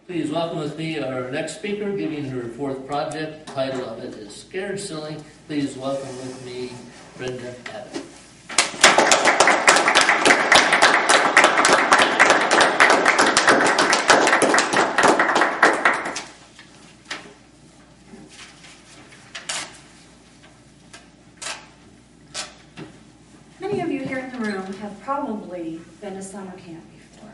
Please welcome with me our next speaker, giving her fourth project. The title of it is Scared Silly. Please welcome with me Brenda. Many of you here in the room have probably been to summer camp before.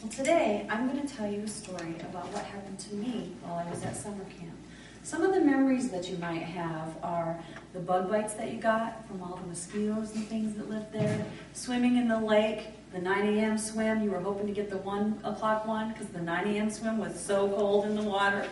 Well, today I'm going to tell you a story about what happened to me while I was at summer camp. Some of the memories that you might have are the bug bites that you got from all the mosquitoes and things that lived there, swimming in the lake, the 9 a.m. swim. You were hoping to get the 1 o'clock one because the 9 a.m. swim was so cold in the water.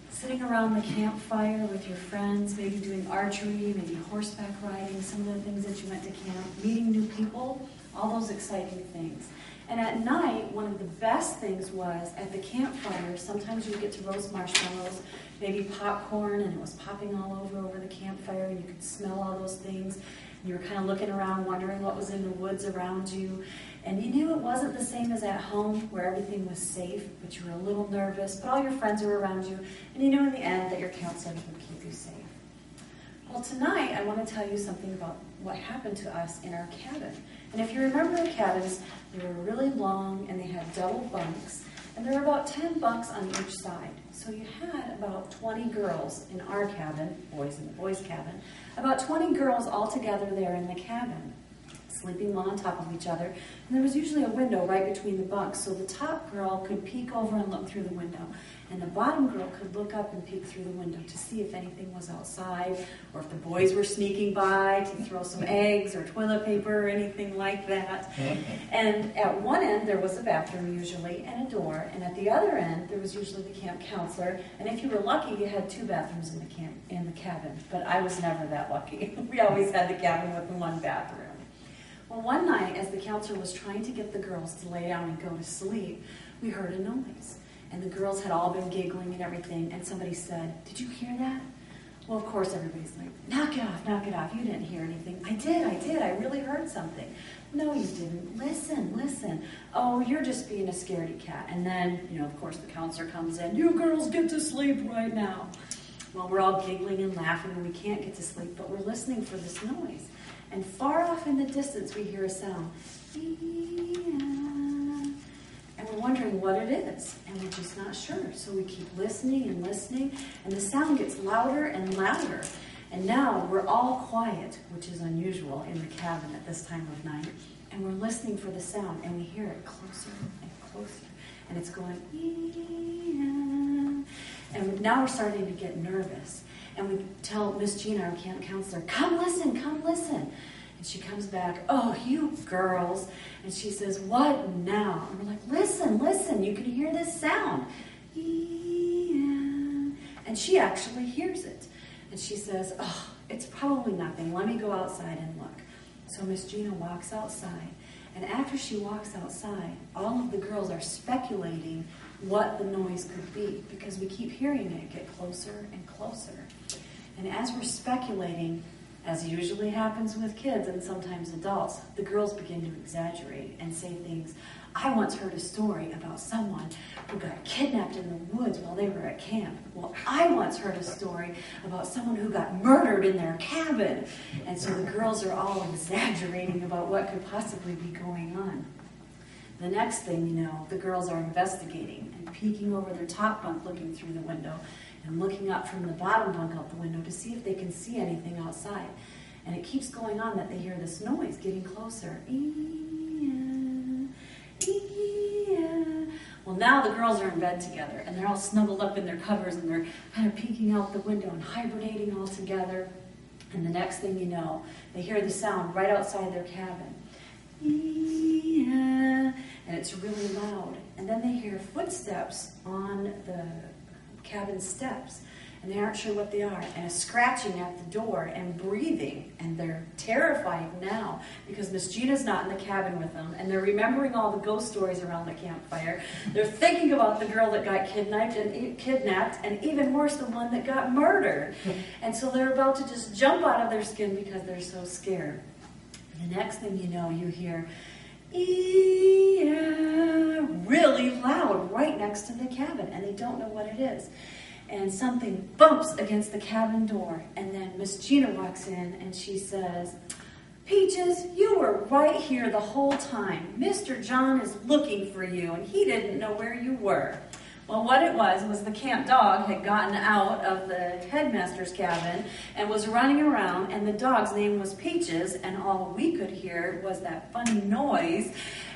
Sitting around the campfire with your friends, maybe doing archery, maybe horseback riding, some of the things that you went to camp, meeting new people, all those exciting things. And at night, one of the best things was at the campfire, sometimes you would get to roast marshmallows, maybe popcorn, and it was popping all over the campfire, and you could smell all those things. You were kind of looking around, wondering what was in the woods around you. And you knew it wasn't the same as at home, where everything was safe, but you were a little nervous, but all your friends were around you, and you knew in the end that your counselors would keep you safe. Well, tonight, I want to tell you something about what happened to us in our cabin. And if you remember the cabins, they were really long, and they had double bunks, and there were about 10 bunks on each side. So you had about 20 girls in our cabin, boys in the boys' cabin, about 20 girls all together there in the cabin, sleeping one on top of each other. And there was usually a window right between the bunks, so the top girl could peek over and look through the window, and the bottom girl could look up and peek through the window to see if anything was outside, or if the boys were sneaking by to throw some eggs or toilet paper or anything like that. And at one end there was a bathroom usually and a door, and at the other end there was usually the camp counselor, and if you were lucky you had 2 bathrooms in the cabin, but I was never that lucky. We always had the cabin with the 1 bathroom. Well, one night, as the counselor was trying to get the girls to lay down and go to sleep, we heard a noise. And the girls had all been giggling and everything, and somebody said, "Did you hear that?" Well, of course, everybody's like, knock it off, you didn't hear anything." I did, I really heard something." "No, you didn't. Listen. Oh, you're just being a scaredy cat." And then, of course, the counselor comes in, "You girls get to sleep right now." Well, we're all giggling and laughing, and we can't get to sleep, but we're listening for this noise. And far off in the distance, we hear a sound. And we're wondering what it is, and we're just not sure. So we keep listening, and the sound gets louder and louder. And now we're all quiet, which is unusual in the cabin at this time of night. And we're listening for the sound, and we hear it closer and closer. And it's going, and now we're starting to get nervous. And we tell Miss Gina, our camp counselor, come listen. And she comes back, "Oh, you girls." And she says, "What now?" And we're like, listen, you can hear this sound. And she actually hears it. And she says, "Oh, it's probably nothing. Let me go outside and look." So Miss Gina walks outside. And after she walks outside, all of the girls are speculating what the noise could be, because we keep hearing it get closer and closer. And as we're speculating, as usually happens with kids and sometimes adults, the girls begin to exaggerate and say things. "I once heard a story about someone who got kidnapped in the woods while they were at camp." "Well, I once heard a story about someone who got murdered in their cabin." And so the girls are all exaggerating about what could possibly be going on. The next thing you know, the girls are investigating and peeking over their top bunk, looking through the window, and looking up from the bottom bunk out the window to see if they can see anything outside. And it keeps going on that they hear this noise getting closer. Well, now the girls are in bed together, and they're all snuggled up in their covers, and they're kind of peeking out the window and hibernating all together. And the next thing you know, they hear the sound right outside their cabin. And it's really loud. And then they hear footsteps on the cabin steps, and they aren't sure what they are, and a scratching at the door and breathing, and they're terrified now because Miss Gina's not in the cabin with them, and they're remembering all the ghost stories around the campfire. They're thinking about the girl that got kidnapped, and even worse, the one that got murdered. And so they're about to just jump out of their skin because they're so scared. The next thing you know, you hear really loud right next to the cabin, and they don't know what it is. And something bumps against the cabin door, and then Miss Gina walks in, and she says, "Peaches, you were right here the whole time. Mr. John is looking for you, and he didn't know where you were." Well, what it was the camp dog had gotten out of the headmaster's cabin and was running around, and the dog's name was Peaches, and all we could hear was that funny noise,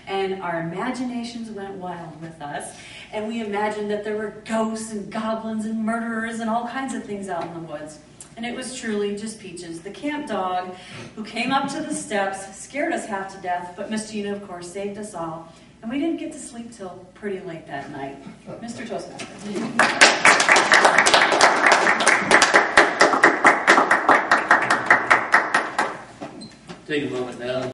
and our imaginations went wild with us, and we imagined that there were ghosts and goblins and murderers and all kinds of things out in the woods. And it was truly just Peaches, the camp dog, who came up to the steps, scared us half to death, but Miss Gina, of course, saved us all. And we didn't get to sleep till pretty late that night. Mr. Toastmaster. Take a moment now.